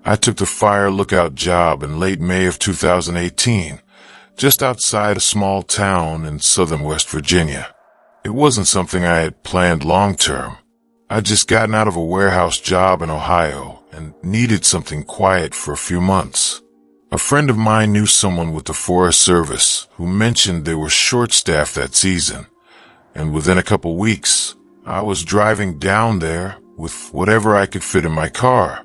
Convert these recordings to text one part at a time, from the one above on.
I took the fire lookout job in late May of 2018, just outside a small town in southern West Virginia. It wasn't something I had planned long-term. I'd just gotten out of a warehouse job in Ohio and needed something quiet for a few months. A friend of mine knew someone with the Forest Service who mentioned they were short-staffed that season, and within a couple weeks, I was driving down there with whatever I could fit in my car.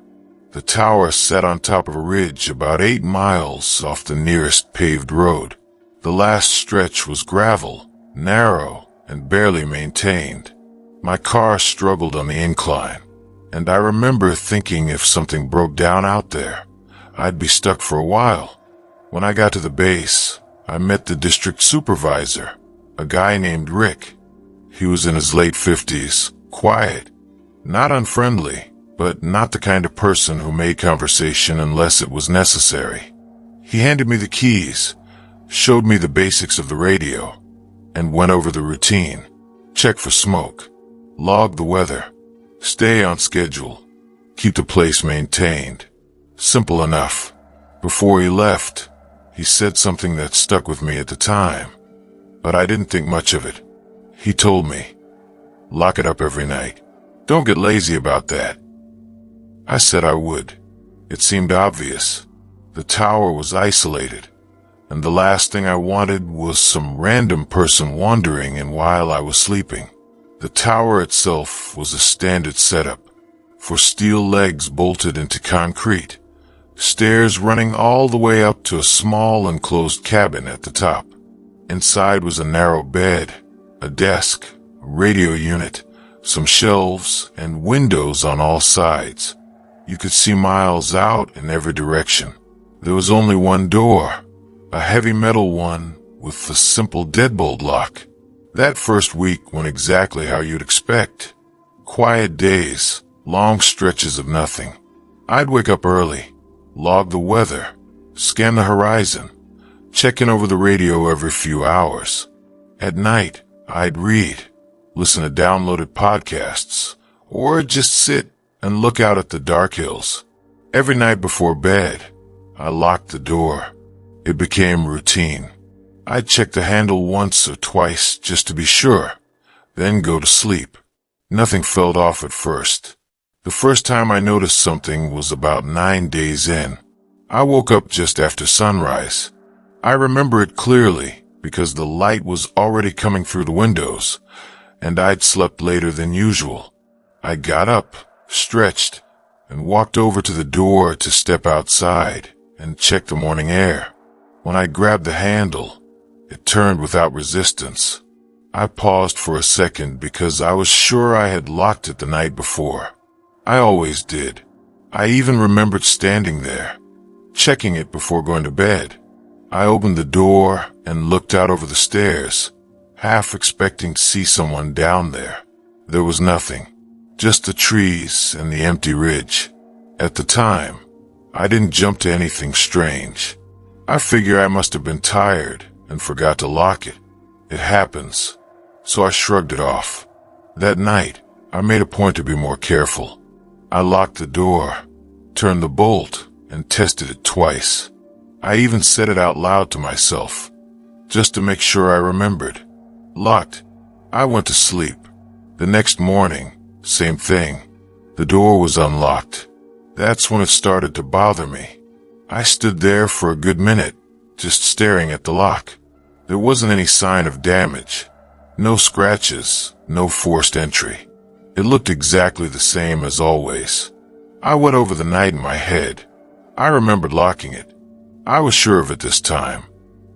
The tower sat on top of a ridge about 8 miles off the nearest paved road. The last stretch was gravel, narrow, and barely maintained. My car struggled on the incline, and I remember thinking if something broke down out there, I'd be stuck for a while. When I got to the base, I met the district supervisor, a guy named Rick. He was in his late 50s, quiet, not unfriendly, but not the kind of person who made conversation unless it was necessary. He handed me the keys, showed me the basics of the radio, and went over the routine. Check for smoke, log the weather, stay on schedule, keep the place maintained. Simple enough. Before he left, he said something that stuck with me at the time, but I didn't think much of it. He told me, "Lock it up every night. Don't get lazy about that." I said I would. It seemed obvious. The tower was isolated, and the last thing I wanted was some random person wandering in while I was sleeping. The tower itself was a standard setup, for steel legs bolted into concrete, stairs running all the way up to a small enclosed cabin at the top. Inside was a narrow bed, a desk, a radio unit, some shelves, and windows on all sides. You could see miles out in every direction. There was only one door, a heavy metal one with a simple deadbolt lock. That first week went exactly how you'd expect. Quiet days, long stretches of nothing. I'd wake up early, log the weather, scan the horizon, check in over the radio every few hours. At night, I'd read, listen to downloaded podcasts, or just sit and look out at the dark hills. Every night before bed, I locked the door. It became routine. I'd check the handle once or twice just to be sure, then go to sleep. Nothing felt off at first. The first time I noticed something was about 9 days in. I woke up just after sunrise. I remember it clearly because the light was already coming through the windows, and I'd slept later than usual. I got up, stretched, and walked over to the door to step outside and check the morning air. When I grabbed the handle, it turned without resistance. I paused for a second because I was sure I had locked it the night before. I always did. I even remembered standing there, checking it before going to bed. I opened the door and looked out over the stairs, half expecting to see someone down there. There was nothing, just the trees and the empty ridge. At the time, I didn't jump to anything strange. I figure I must have been tired and forgot to lock it. It happens, so I shrugged it off. That night, I made a point to be more careful. I locked the door, turned the bolt, and tested it twice. I even said it out loud to myself, just to make sure I remembered. Locked. I went to sleep. The next morning, same thing. The door was unlocked. That's when it started to bother me. I stood there for a good minute, just staring at the lock. There wasn't any sign of damage. No scratches, no forced entry. It looked exactly the same as always. I went over the night in my head. I remembered locking it. I was sure of it this time.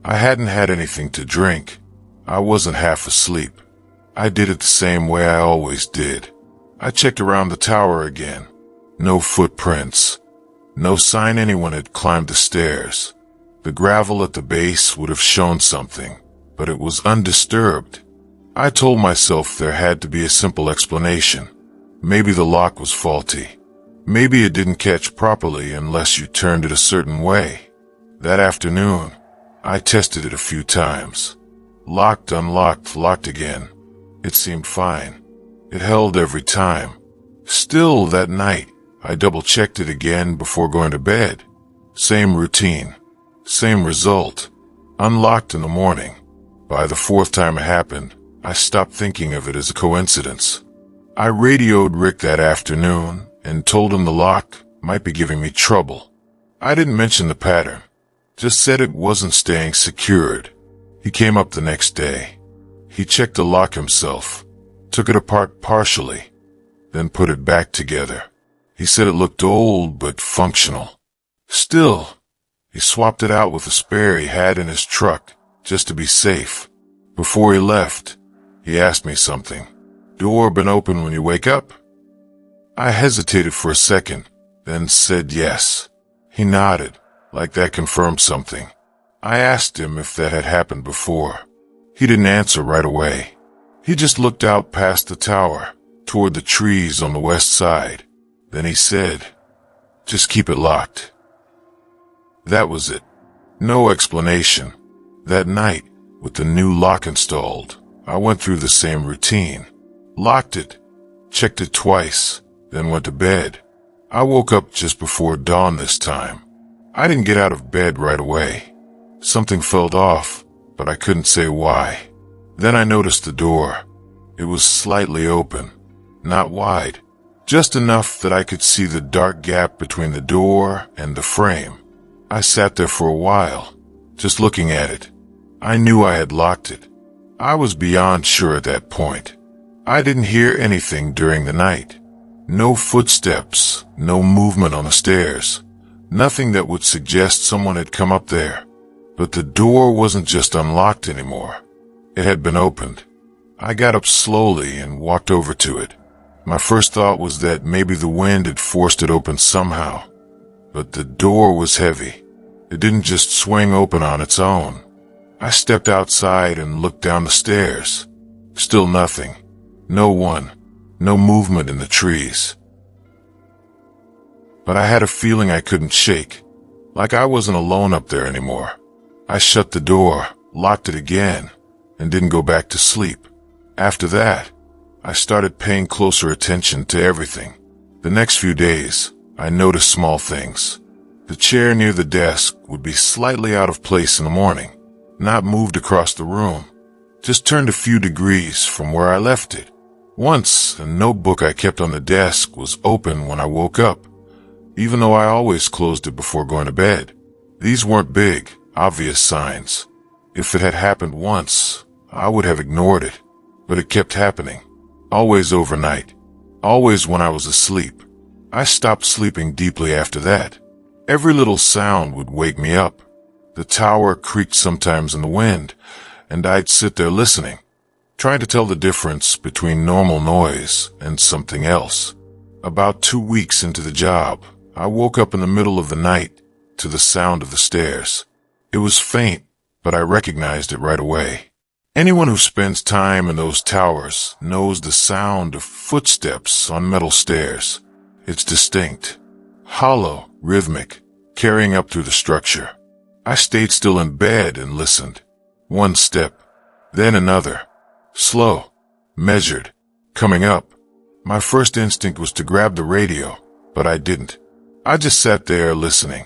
I hadn't had anything to drink. I wasn't half asleep. I did it the same way I always did. I checked around the tower again. No footprints. No sign anyone had climbed the stairs. The gravel at the base would have shown something, but it was undisturbed. I told myself there had to be a simple explanation. Maybe the lock was faulty. Maybe it didn't catch properly unless you turned it a certain way. That afternoon, I tested it a few times. Locked, unlocked, locked again. It seemed fine. It held every time. Still, that night, I double-checked it again before going to bed. Same routine. Same result. Unlocked in the morning. By the fourth time it happened, I stopped thinking of it as a coincidence. I radioed Rick that afternoon and told him the lock might be giving me trouble. I didn't mention the pattern, just said it wasn't staying secured. He came up the next day. He checked the lock himself, took it apart partially, then put it back together. He said it looked old but functional. Still, he swapped it out with a spare he had in his truck just to be safe. Before he left, he asked me something. Door been open when you wake up? I hesitated for a second, then said yes. He nodded, like that confirmed something. I asked him if that had happened before. He didn't answer right away. He just looked out past the tower, toward the trees on the west side. Then he said, "Just keep it locked." That was it. No explanation. That night, with the new lock installed, I went through the same routine. Locked it, checked it twice, then went to bed. I woke up just before dawn this time. I didn't get out of bed right away. Something felt off, but I couldn't say why. Then I noticed the door. It was slightly open, not wide, just enough that I could see the dark gap between the door and the frame. I sat there for a while, just looking at it. I knew I had locked it. I was beyond sure at that point. I didn't hear anything during the night. No footsteps, no movement on the stairs. Nothing that would suggest someone had come up there. But the door wasn't just unlocked anymore. It had been opened. I got up slowly and walked over to it. My first thought was that maybe the wind had forced it open somehow. But the door was heavy. It didn't just swing open on its own. I stepped outside and looked down the stairs. Still nothing. No one. No movement in the trees. But I had a feeling I couldn't shake, like I wasn't alone up there anymore. I shut the door, locked it again, and didn't go back to sleep. After that, I started paying closer attention to everything. The next few days, I noticed small things. The chair near the desk would be slightly out of place in the morning, not moved across the room, just turned a few degrees from where I left it. Once, a notebook I kept on the desk was open when I woke up, even though I always closed it before going to bed. These weren't big, obvious signs. If it had happened once, I would have ignored it, but it kept happening. Always overnight. Always when I was asleep. I stopped sleeping deeply after that. Every little sound would wake me up. The tower creaked sometimes in the wind, and I'd sit there listening, trying to tell the difference between normal noise and something else. About 2 weeks into the job, I woke up in the middle of the night to the sound of the stairs. It was faint, but I recognized it right away. Anyone who spends time in those towers knows the sound of footsteps on metal stairs. It's distinct, hollow, rhythmic, carrying up through the structure. I stayed still in bed and listened. One step, then another. Slow, measured, coming up. My first instinct was to grab the radio, but I didn't. I just sat there listening.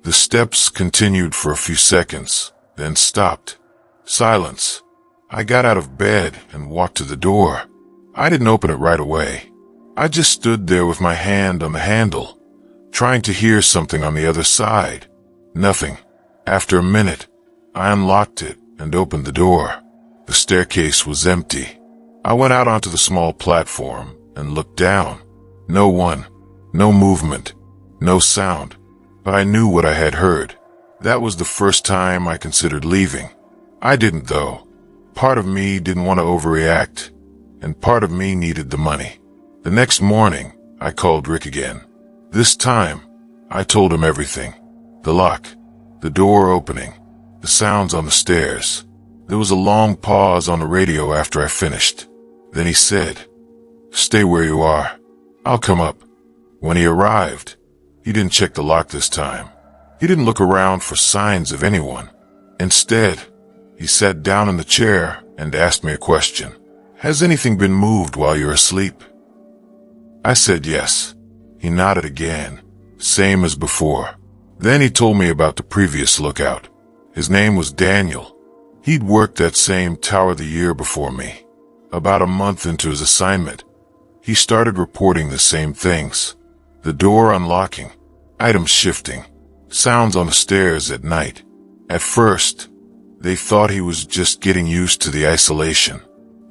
The steps continued for a few seconds, then stopped. Silence. I got out of bed and walked to the door. I didn't open it right away. I just stood there with my hand on the handle, trying to hear something on the other side. Nothing. After a minute, I unlocked it and opened the door. The staircase was empty. I went out onto the small platform and looked down. No one, no movement, no sound. But I knew what I had heard. That was the first time I considered leaving. I didn't, though. Part of me didn't want to overreact, and part of me needed the money. The next morning, I called Rick again. This time, I told him everything. The lock, the door opening, the sounds on the stairs. There was a long pause on the radio after I finished. Then he said, "Stay where you are. I'll come up." When he arrived, he didn't check the lock this time. He didn't look around for signs of anyone. Instead, he sat down in the chair and asked me a question. "Has anything been moved while you're asleep?" I said yes. He nodded again, same as before. Then he told me about the previous lookout. His name was Daniel. He'd worked that same tower the year before me. About a month into his assignment, he started reporting the same things. The door unlocking, items shifting, sounds on the stairs at night. At first, they thought he was just getting used to the isolation.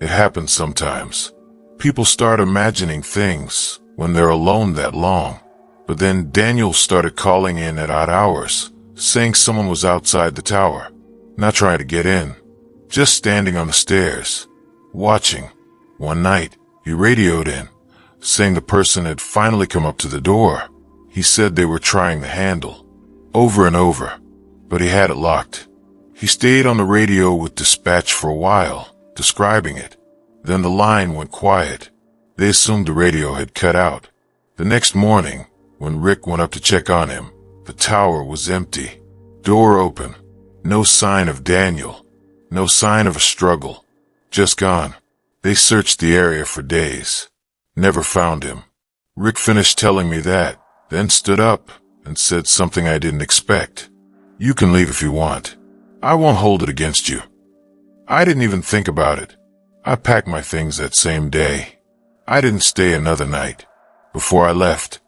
It happens sometimes. People start imagining things when they're alone that long. But then Daniel started calling in at odd hours, saying someone was outside the tower, not trying to get in, just standing on the stairs, watching. One night, he radioed in, saying the person had finally come up to the door. He said they were trying the handle, over and over, but he had it locked. He stayed on the radio with dispatch for a while, describing it. Then the line went quiet. They assumed the radio had cut out. The next morning, when Rick went up to check on him, the tower was empty. Door open. No sign of Daniel. No sign of a struggle. Just gone. They searched the area for days. Never found him. Rick finished telling me that, then stood up and said something I didn't expect. "You can leave if you want. I won't hold it against you." I didn't even think about it. I packed my things that same day. I didn't stay another night. Before I left,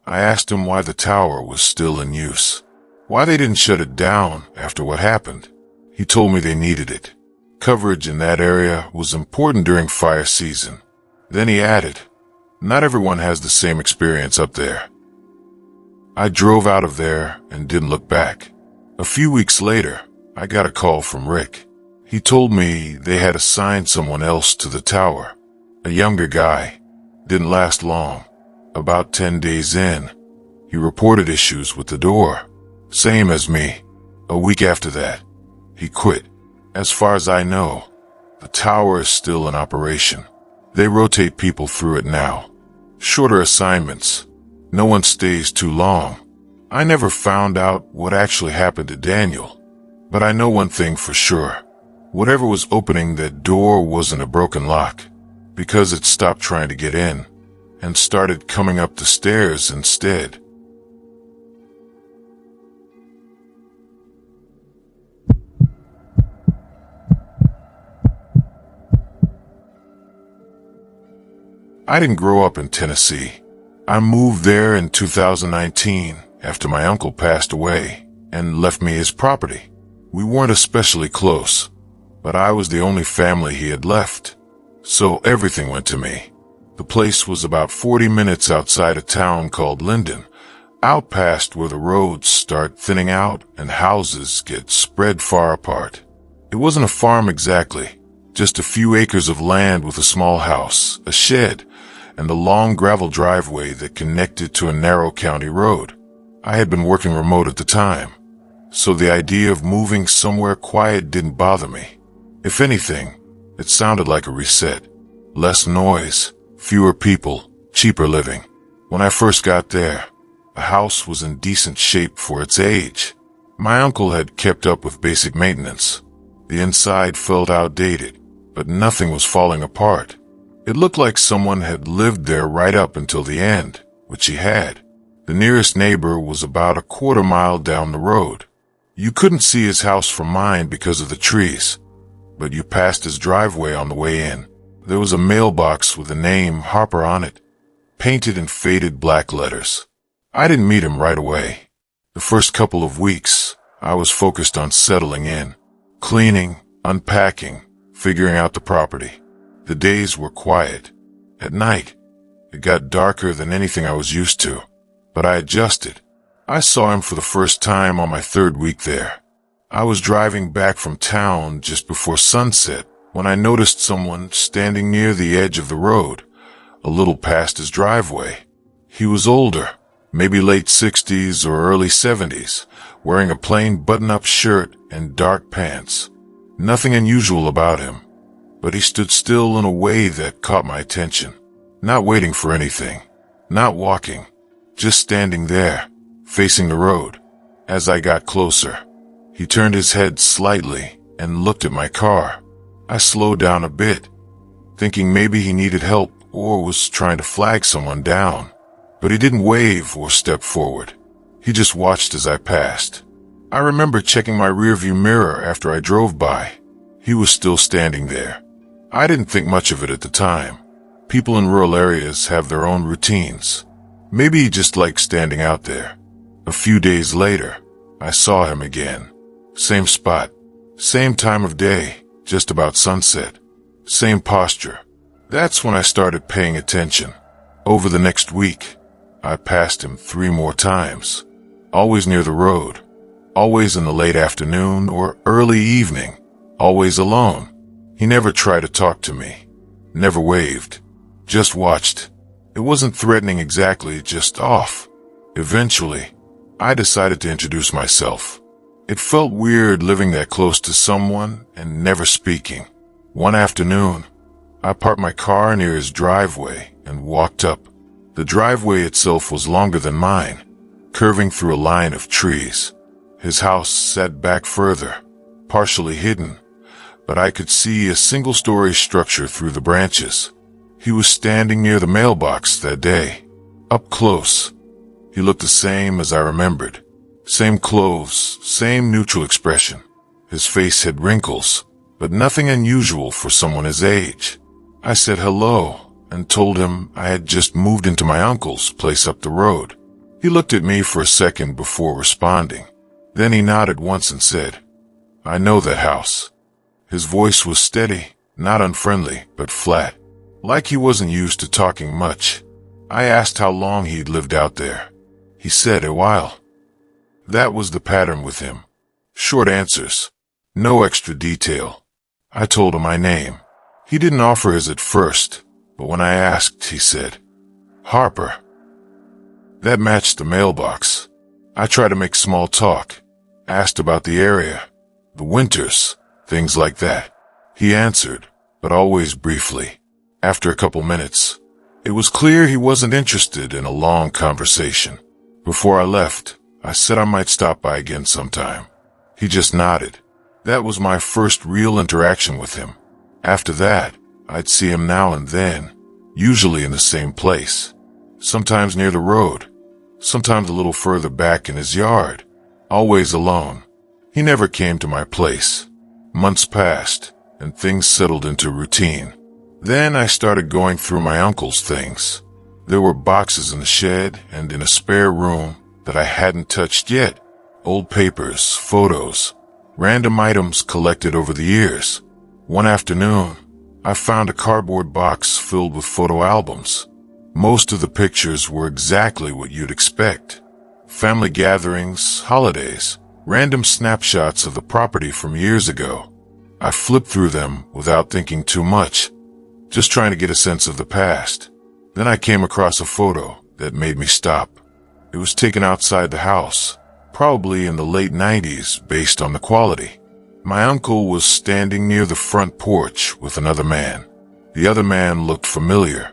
I asked him why the tower was still in use, why they didn't shut it down after what happened. He told me they needed it. Coverage in that area was important during fire season. Then he added, "Not everyone has the same experience up there." I drove out of there and didn't look back. A few weeks later, I got a call from Rick. He told me they had assigned someone else to the tower. A younger guy. Didn't last long. About 10 days in, he reported issues with the door. Same as me. A week after that, he quit. As far as I know, the tower is still in operation. They rotate people through it now. Shorter assignments. No one stays too long. I never found out what actually happened to Daniel. But I know one thing for sure. Whatever was opening that door wasn't a broken lock, because it stopped trying to get in and started coming up the stairs instead. I didn't grow up in Tennessee. I moved there in 2019 after my uncle passed away and left me his property. We weren't especially close, but I was the only family he had left, so everything went to me. The place was about 40 minutes outside a town called Linden, out past where the roads start thinning out and houses get spread far apart. It wasn't a farm exactly, just a few acres of land with a small house, a shed, and a long gravel driveway that connected to a narrow county road. I had been working remote at the time, so the idea of moving somewhere quiet didn't bother me. If anything, it sounded like a reset. Less noise, fewer people, cheaper living. When I first got there, the house was in decent shape for its age. My uncle had kept up with basic maintenance. The inside felt outdated, but nothing was falling apart. It looked like someone had lived there right up until the end, which he had. The nearest neighbor was about a quarter-mile down the road. You couldn't see his house from mine because of the trees, but you passed his driveway on the way in. There was a mailbox with the name Harper on it, painted in faded black letters. I didn't meet him right away. The first couple of weeks, I was focused on settling in, cleaning, unpacking, figuring out the property. The days were quiet. At night, it got darker than anything I was used to, but I adjusted. I saw him for the first time on my third week there. I was driving back from town just before sunset when I noticed someone standing near the edge of the road, a little past his driveway. He was older, maybe late 60s or early 70s, wearing a plain button-up shirt and dark pants. Nothing unusual about him, but he stood still in a way that caught my attention. Not waiting for anything, not walking, just standing there, facing the road. As I got closer, he turned his head slightly and looked at my car. I slowed down a bit, thinking maybe he needed help or was trying to flag someone down. but he didn't wave or step forward. He just watched as I passed. I remember checking my rearview mirror after I drove by. He was still standing there. I didn't think much of it at the time. People in rural areas have their own routines. Maybe he just liked standing out there. A few days later, I saw him again. Same spot, same time of day, just about sunset. Same posture. That's when I started paying attention. Over the next week, I passed him 3 more times. Always near the road. Always in the late afternoon or early evening. Always alone. He never tried to talk to me. Never waved. Just watched. It wasn't threatening exactly, just off. Eventually, I decided to introduce myself. It felt weird living that close to someone and never speaking. One afternoon, I parked my car near his driveway and walked up. The driveway itself was longer than mine, curving through a line of trees. His house sat back further, partially hidden, but I could see a single-story structure through the branches. He was standing near the mailbox that day, up close. He looked the same as I remembered. Same clothes, same neutral expression. His face had wrinkles, but nothing unusual for someone his age. I said hello and told him I had just moved into my uncle's place up the road. He looked at me for a second before responding. Then he nodded once and said, "I know that house." His voice was steady, not unfriendly, but flat, like he wasn't used to talking much. I asked how long he'd lived out there. He said a while. That was the pattern with him. Short answers. No extra detail. I told him my name. He didn't offer his at first, but when I asked, he said, "Harper." That matched the mailbox. I tried to make small talk. Asked about the area, the winters, things like that. He answered, but always briefly. After a couple minutes, it was clear he wasn't interested in a long conversation. Before I left, I said I might stop by again sometime. He just nodded. That was my first real interaction with him. After that, I'd see him now and then, usually in the same place. Sometimes near the road, sometimes a little further back in his yard. Always alone. He never came to my place. Months passed, and things settled into routine. Then I started going through my uncle's things. There were boxes in the shed and in a spare room that I hadn't touched yet. Old papers, photos, random items collected over the years. One afternoon, I found a cardboard box filled with photo albums. Most of the pictures were exactly what you'd expect. Family gatherings, holidays, random snapshots of the property from years ago. I flipped through them without thinking too much, just trying to get a sense of the past. Then I came across a photo that made me stop. It was taken outside the house, probably in the late 90s based on the quality. My uncle was standing near the front porch with another man. The other man looked familiar.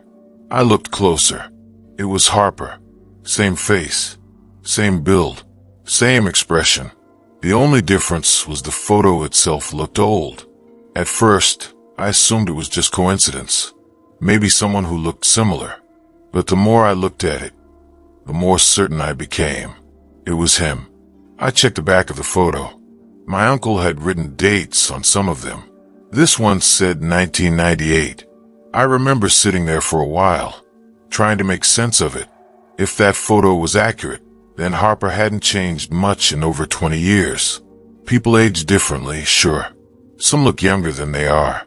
I looked closer. It was Harper. Same face. Same build, same expression. The only difference was the photo itself looked old. At first, I assumed it was just coincidence. Maybe someone who looked similar. But the more I looked at it, the more certain I became. It was him. I checked the back of the photo. My uncle had written dates on some of them. This one said 1998. I remember sitting there for a while, trying to make sense of it. If that photo was accurate, then Harper hadn't changed much in over 20 years. People age differently, sure. Some look younger than they are,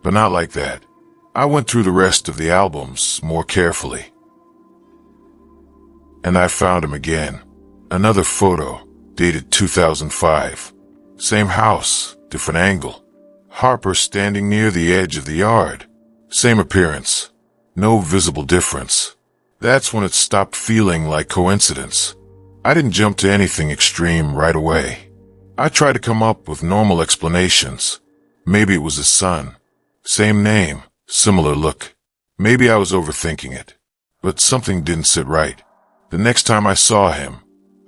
but not like that. I went through the rest of the albums more carefully. And I found him again. Another photo, dated 2005. Same house, different angle. Harper standing near the edge of the yard. Same appearance. No visible difference. That's when it stopped feeling like coincidence. I didn't jump to anything extreme right away. I tried to come up with normal explanations. Maybe it was his son. Same name, similar look. Maybe I was overthinking it. But something didn't sit right. The next time I saw him,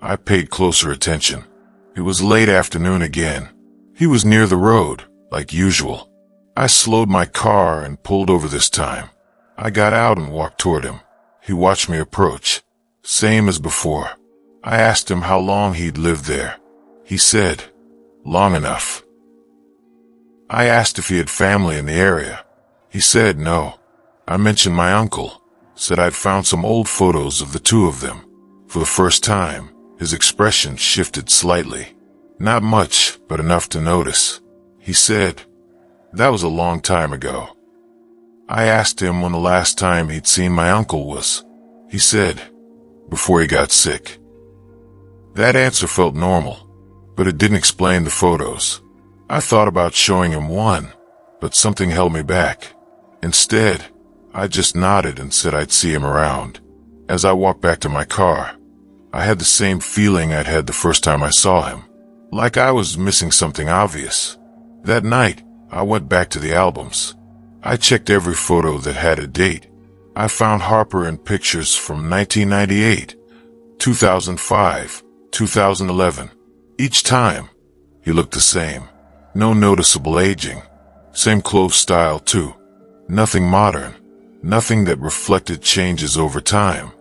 I paid closer attention. It was late afternoon again. He was near the road, like usual. I slowed my car and pulled over this time. I got out and walked toward him. He watched me approach. Same as before. I asked him how long he'd lived there. He said, long enough. I asked if he had family in the area. He said no. I mentioned my uncle, said I'd found some old photos of the two of them. For the first time, his expression shifted slightly. Not much, but enough to notice. He said, that was a long time ago. I asked him when the last time he'd seen my uncle was. He said, before he got sick. That answer felt normal, but it didn't explain the photos. I thought about showing him one, but something held me back. Instead, I just nodded and said I'd see him around. As I walked back to my car, I had the same feeling I'd had the first time I saw him, like I was missing something obvious. That night, I went back to the albums. I checked every photo that had a date. I found Harper in pictures from 1998, 2005, 2011. Each time, he looked the same. No noticeable aging. Same clothes style too. Nothing modern. Nothing that reflected changes over time.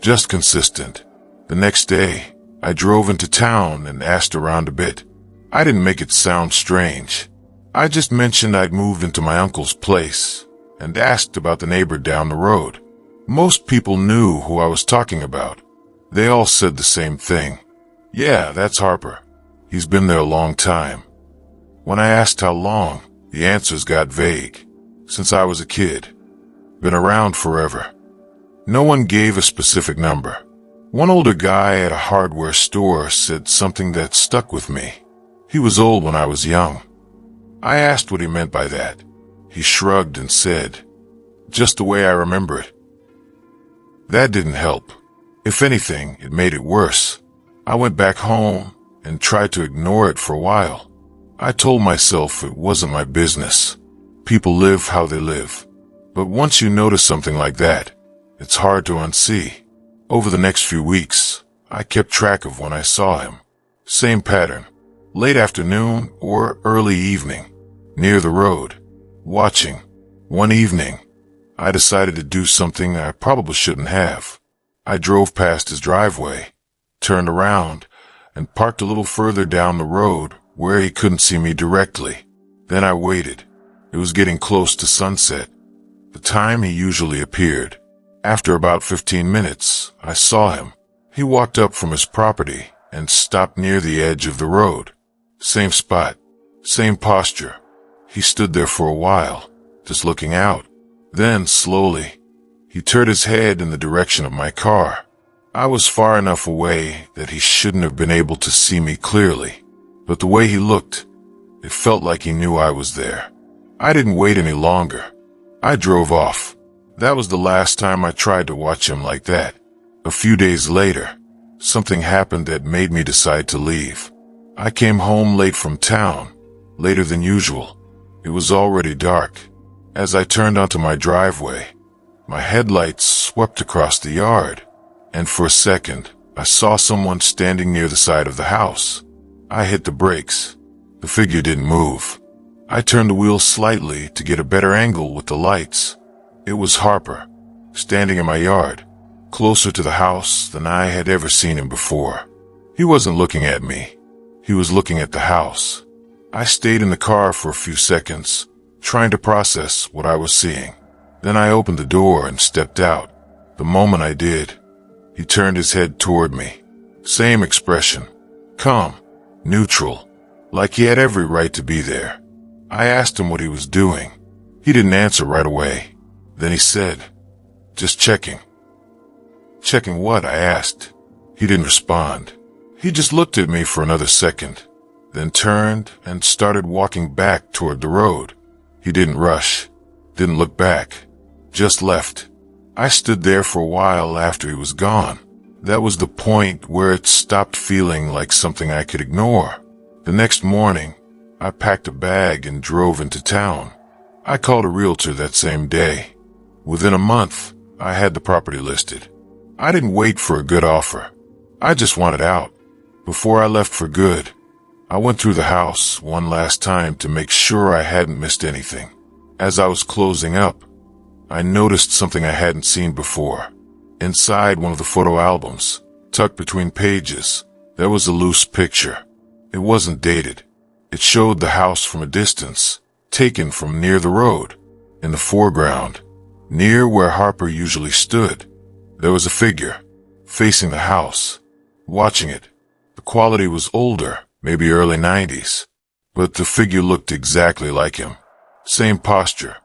Just consistent. The next day, I drove into town and asked around a bit. I didn't make it sound strange. I just mentioned I'd moved into my uncle's place and asked about the neighbor down the road. Most people knew who I was talking about. They all said the same thing. Yeah, that's Harper. He's been there a long time. When I asked how long, the answers got vague. Since I was a kid. Been around forever. No one gave a specific number. One older guy at a hardware store said something that stuck with me. He was old when I was young. I asked what he meant by that. He shrugged and said, just the way I remember it. That didn't help. If anything, it made it worse. I went back home and tried to ignore it for a while. I told myself it wasn't my business. People live how they live. But once you notice something like that, it's hard to unsee. Over the next few weeks, I kept track of when I saw him. Same pattern. Late afternoon or early evening. Near the road. Watching. One evening, I decided to do something I probably shouldn't have. I drove past his driveway, turned around, and parked a little further down the road where he couldn't see me directly. Then I waited. It was getting close to sunset, the time he usually appeared. After about 15 minutes, I saw him. He walked up from his property and stopped near the edge of the road. Same spot, same posture. He stood there for a while, just looking out. Then, slowly, he turned his head in the direction of my car. I was far enough away that he shouldn't have been able to see me clearly. But the way he looked, it felt like he knew I was there. I didn't wait any longer. I drove off. That was the last time I tried to watch him like that. A few days later, something happened that made me decide to leave. I came home late from town, later than usual. It was already dark. As I turned onto my driveway, my headlights swept across the yard, and for a second, I saw someone standing near the side of the house. I hit the brakes. The figure didn't move. I turned the wheel slightly to get a better angle with the lights. It was Harper, standing in my yard, closer to the house than I had ever seen him before. He wasn't looking at me. He was looking at the house. I stayed in the car for a few seconds, trying to process what I was seeing. Then I opened the door and stepped out. The moment I did, he turned his head toward me. Same expression. Calm, neutral, like he had every right to be there. I asked him what he was doing. He didn't answer right away. Then he said, just checking. Checking what? I asked. He didn't respond. He just looked at me for another second, then turned and started walking back toward the road. He didn't rush, didn't look back, just left. I stood there for a while after he was gone. That was the point where it stopped feeling like something I could ignore. The next morning, I packed a bag and drove into town. I called a realtor that same day. Within a month, I had the property listed. I didn't wait for a good offer. I just wanted out. Before I left for good, I went through the house one last time to make sure I hadn't missed anything. As I was closing up, I noticed something I hadn't seen before. Inside one of the photo albums, tucked between pages, there was a loose picture. It wasn't dated. It showed the house from a distance, taken from near the road. In the foreground, near where Harper usually stood, there was a figure, facing the house, watching it. The quality was older, maybe early 90s, but the figure looked exactly like him. Same posture,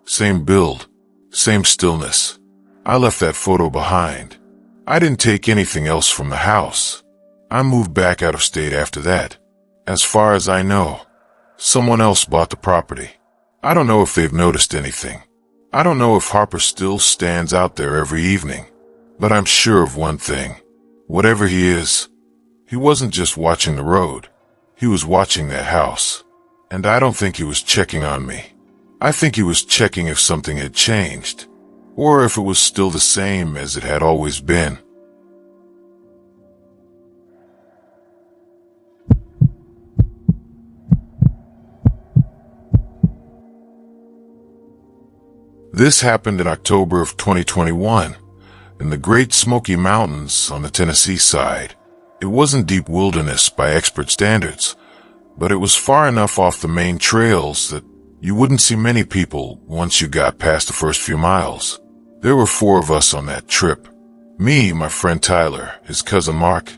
same build, same stillness. I left that photo behind. I didn't take anything else from the house. I moved back out of state after that. As far as I know, someone else bought the property. I don't know if they've noticed anything. I don't know if Harper still stands out there every evening. But I'm sure of one thing. Whatever he is, he wasn't just watching the road. He was watching that house. And I don't think he was checking on me. I think he was checking if something had changed, or if it was still the same as it had always been. This happened in October of 2021, in the Great Smoky Mountains on the Tennessee side. It wasn't deep wilderness by expert standards, but it was far enough off the main trails that you wouldn't see many people once you got past the first few miles. There were 4 of us on that trip. Me, my friend Tyler, his cousin Mark,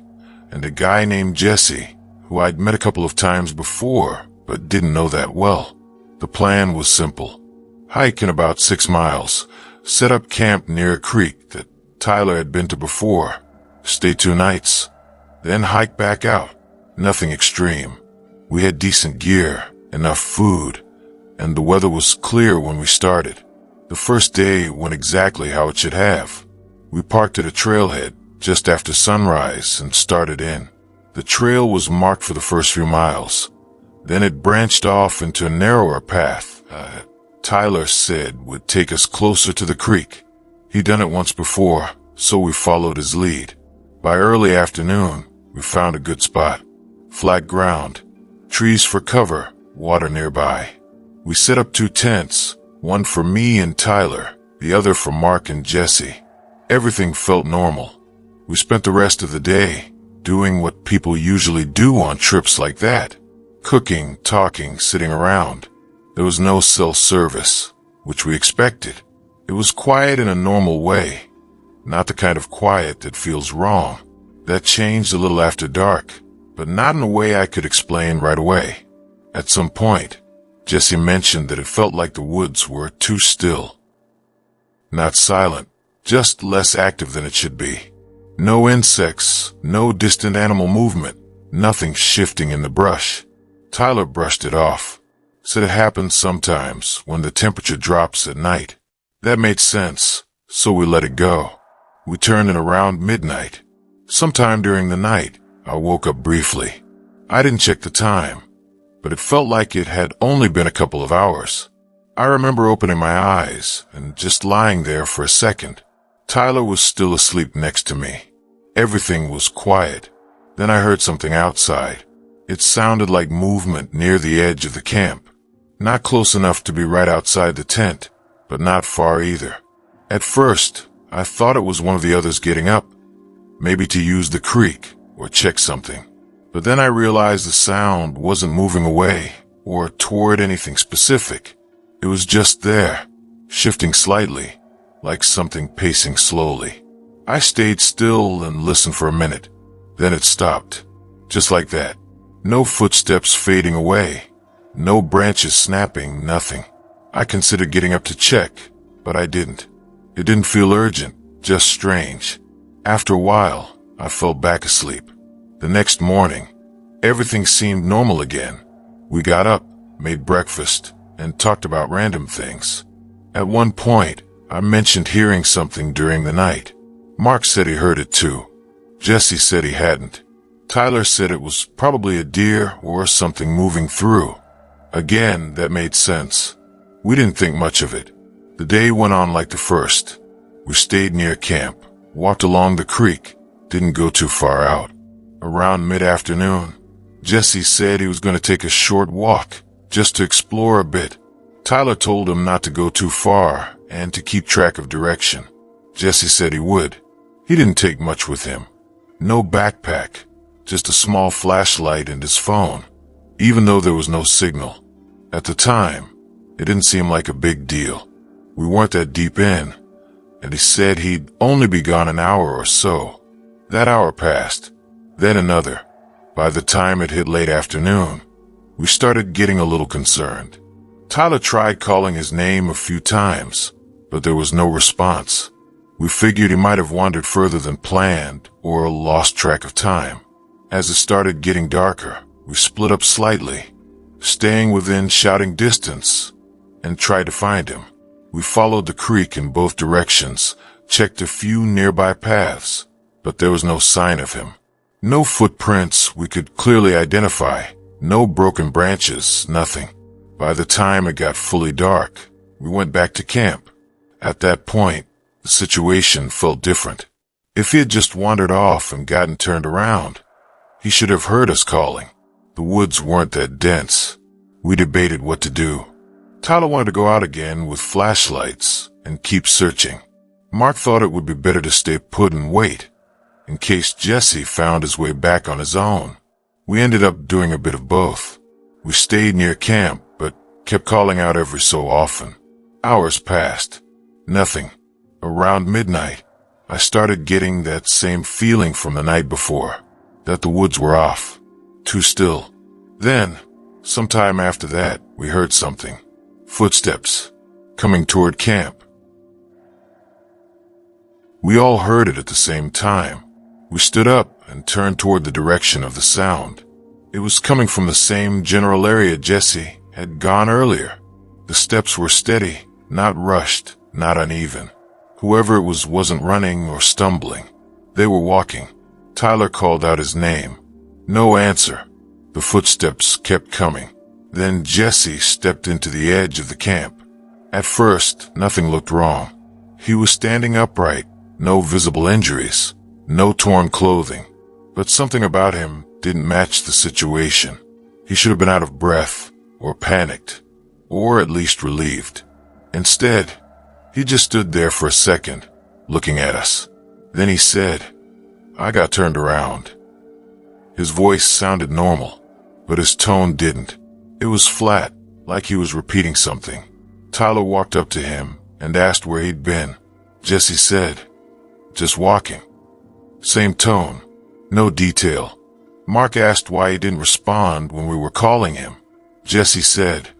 and a guy named Jesse, who I'd met a couple of times before, but didn't know that well. The plan was simple. Hike in about 6 miles, set up camp near a creek that Tyler had been to before, stay 2 nights, then hike back out. Nothing extreme. We had decent gear, enough food, and the weather was clear when we started. The first day went exactly how it should have. We parked at a trailhead just after sunrise and started in. The trail was marked for the first few miles. Then it branched off into a narrower path Tyler said would take us closer to the creek. He'd done it once before, so we followed his lead. By early afternoon, we found a good spot. Flat ground, trees for cover, water nearby. We set up 2 tents, one for me and Tyler, the other for Mark and Jesse. Everything felt normal. We spent the rest of the day doing what people usually do on trips like that. Cooking, talking, sitting around. There was no cell service, which we expected. It was quiet in a normal way, not the kind of quiet that feels wrong. That changed a little after dark, but not in a way I could explain right away. At some point, Jesse mentioned that it felt like the woods were too still. Not silent, just less active than it should be. No insects, no distant animal movement, nothing shifting in the brush. Tyler brushed it off. Said it happens sometimes when the temperature drops at night. That made sense, so we let it go. We turned in around midnight. Sometime during the night, I woke up briefly. I didn't check the time, but it felt like it had only been a couple of hours. I remember opening my eyes and just lying there for a second. Tyler was still asleep next to me. Everything was quiet. Then I heard something outside. It sounded like movement near the edge of the camp. Not close enough to be right outside the tent, but not far either. At first, I thought it was one of the others getting up, maybe to use the creek or check something. But then I realized the sound wasn't moving away or toward anything specific. It was just there, shifting slightly, like something pacing slowly. I stayed still and listened for a minute. Then it stopped, just like that. No footsteps fading away. No branches snapping, nothing. I considered getting up to check, but I didn't. It didn't feel urgent, just strange. After a while, I fell back asleep. The next morning, everything seemed normal again. We got up, made breakfast, and talked about random things. At one point, I mentioned hearing something during the night. Mark said he heard it too. Jesse said he hadn't. Tyler said it was probably a deer or something moving through. Again, that made sense. We didn't think much of it. The day went on like the first. We stayed near camp, walked along the creek, didn't go too far out. Around mid-afternoon, Jesse said he was going to take a short walk, just to explore a bit. Tyler told him not to go too far and to keep track of direction. Jesse said he would. He didn't take much with him. No backpack, just a small flashlight and his phone, even though there was no signal. At the time, it didn't seem like a big deal. We weren't that deep in, and he said he'd only be gone an hour or so. That hour passed, then another. By the time it hit late afternoon, we started getting a little concerned. Tyler tried calling his name a few times, but there was no response. We figured he might have wandered further than planned or lost track of time. As it started getting darker, we split up slightly, staying within shouting distance, and tried to find him. We followed the creek in both directions, checked a few nearby paths, but there was no sign of him. No footprints we could clearly identify, no broken branches, nothing. By the time it got fully dark, we went back to camp. At that point, the situation felt different. If he had just wandered off and gotten turned around, he should have heard us calling. The woods weren't that dense. We debated what to do. Tyler wanted to go out again with flashlights and keep searching. Mark thought it would be better to stay put and wait, in case Jesse found his way back on his own. We ended up doing a bit of both. We stayed near camp, but kept calling out every so often. Hours passed. Nothing. Around midnight, I started getting that same feeling from the night before, that the woods were off, too still. Then, sometime after that, we heard something. Footsteps, coming toward camp. We all heard it at the same time. We stood up and turned toward the direction of the sound. It was coming from the same general area Jesse had gone earlier. The steps were steady, not rushed, not uneven. Whoever it was wasn't running or stumbling. They were walking. Tyler called out his name. No answer. The footsteps kept coming. Then Jesse stepped into the edge of the camp. At first, nothing looked wrong. He was standing upright, no visible injuries, no torn clothing. But something about him didn't match the situation. He should have been out of breath, or panicked, or at least relieved. Instead, he just stood there for a second, looking at us. Then he said, "I got turned around." His voice sounded normal, but his tone didn't. It was flat, like he was repeating something. Tyler walked up to him and asked where he'd been. Jesse said, "Just walking." Same tone, no detail. Mark asked why he didn't respond when we were calling him. Jesse said,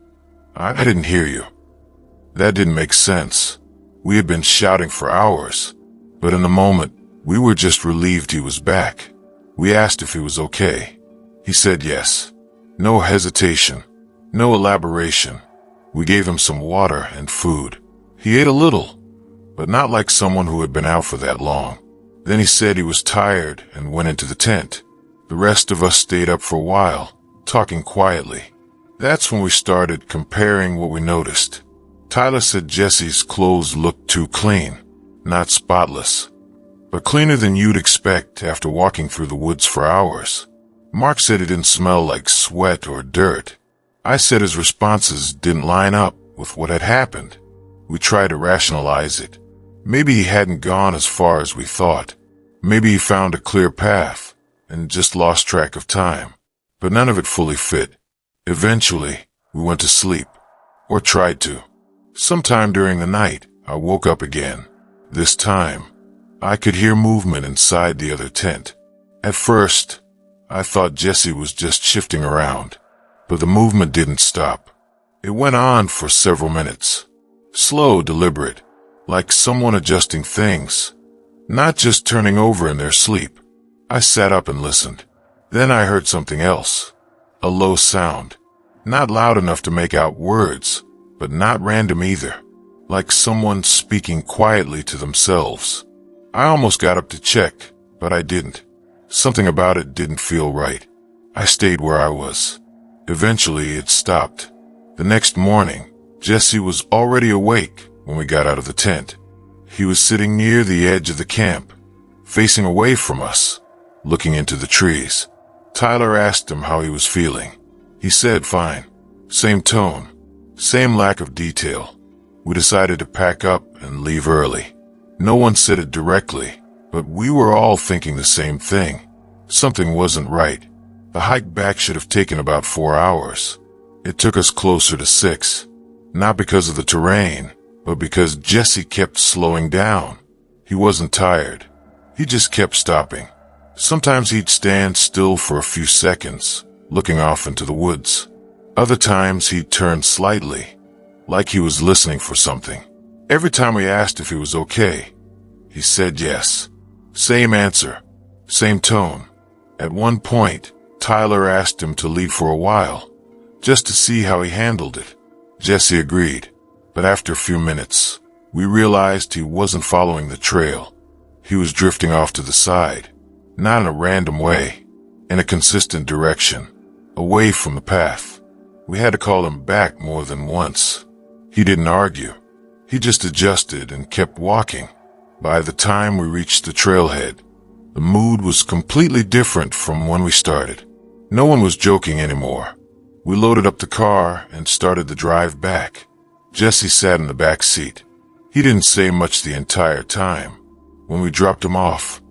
I didn't hear you." That didn't make sense. We had been shouting for hours, but in the moment, we were just relieved he was back. We asked if he was okay. He said yes. No hesitation, no elaboration. We gave him some water and food. He ate a little, but not like someone who had been out for that long. Then he said he was tired and went into the tent. The rest of us stayed up for a while, talking quietly. That's when we started comparing what we noticed. Tyler said Jesse's clothes looked too clean, not spotless, but cleaner than you'd expect after walking through the woods for hours. Mark said it didn't smell like sweat or dirt. I said his responses didn't line up with what had happened. We tried to rationalize it. Maybe he hadn't gone as far as we thought. Maybe he found a clear path and just lost track of time. But none of it fully fit. Eventually, we went to sleep, or tried to. Sometime during the night, I woke up again. This time, I could hear movement inside the other tent. At first, I thought Jesse was just shifting around, but the movement didn't stop. It went on for several minutes. Slow, deliberate, like someone adjusting things, not just turning over in their sleep. I sat up and listened. Then I heard something else. A low sound. Not loud enough to make out words, but not random either, like someone speaking quietly to themselves. I almost got up to check, but I didn't. Something about it didn't feel right. I stayed where I was. Eventually, it stopped. The next morning, Jesse was already awake when we got out of the tent. He was sitting near the edge of the camp, facing away from us, looking into the trees. Tyler asked him how he was feeling. He said fine. Same tone. Same lack of detail. We decided to pack up and leave early. No one said it directly, But we were all thinking the same thing. Something wasn't right. The hike back should have taken about 4 hours. It took us closer to 6. Not because of the terrain, but because Jesse kept slowing down. He wasn't tired. He just kept stopping. Sometimes he'd stand still for a few seconds, looking off into the woods. Other times he'd turn slightly, like he was listening for something. Every time we asked if he was okay, he said yes. Same answer, same tone. At one point, Tyler asked him to leave for a while, just to see how he handled it. Jesse agreed, but after a few minutes, we realized he wasn't following the trail. He was drifting off to the side, not in a random way, in a consistent direction, away from the path. We had to call him back more than once. He didn't argue. He just adjusted and kept walking. By the time we reached the trailhead, the mood was completely different from when we started. No one was joking anymore. We loaded up the car and started the drive back. Jesse sat in the back seat. He didn't say much the entire time. When we dropped him off,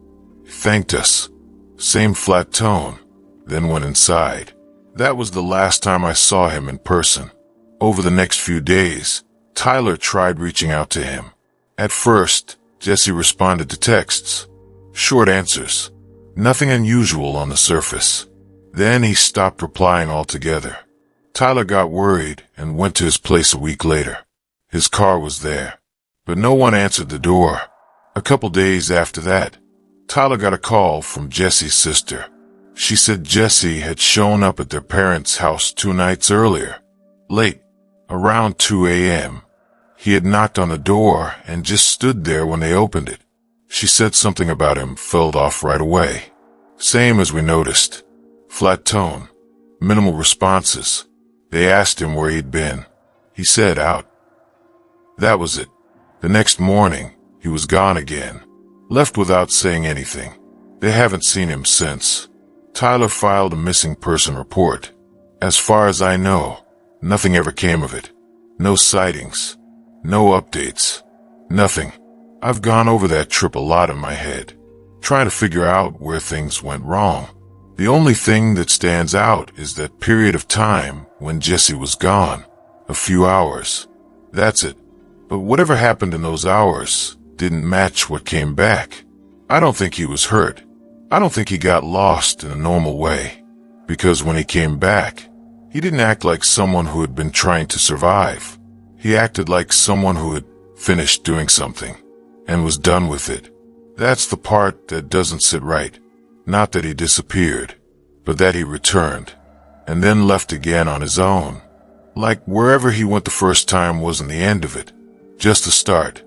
he thanked us. Same flat tone, then went inside. That was the last time I saw him in person. Over the next few days, Tyler tried reaching out to him. At first, Jesse responded to texts. Short answers. Nothing unusual on the surface. Then he stopped replying altogether. Tyler got worried and went to his place a week later. His car was there, but no one answered the door. A couple days after that, Tyler got a call from Jesse's sister. She said Jesse had shown up at their parents' house 2 nights earlier. Late, around 2 a.m. He had knocked on the door and just stood there when they opened it. She said something about him fell off right away. Same as we noticed. Flat tone. Minimal responses. They asked him where he'd been. He said out. That was it. The next morning, he was gone again. Left without saying anything. They haven't seen him since. Tyler filed a missing person report. As far as I know, nothing ever came of it. No sightings. No updates. Nothing. I've gone over that trip a lot in my head, trying to figure out where things went wrong. The only thing that stands out is that period of time when Jesse was gone. A few hours. That's it. But whatever happened in those hours didn't match what came back. I don't think he was hurt. I don't think he got lost in a normal way. Because when he came back, he didn't act like someone who had been trying to survive. He acted like someone who had finished doing something and was done with it. That's the part that doesn't sit right. Not that he disappeared, but that he returned, and then left again on his own. Like wherever he went the first time wasn't the end of it, just the start.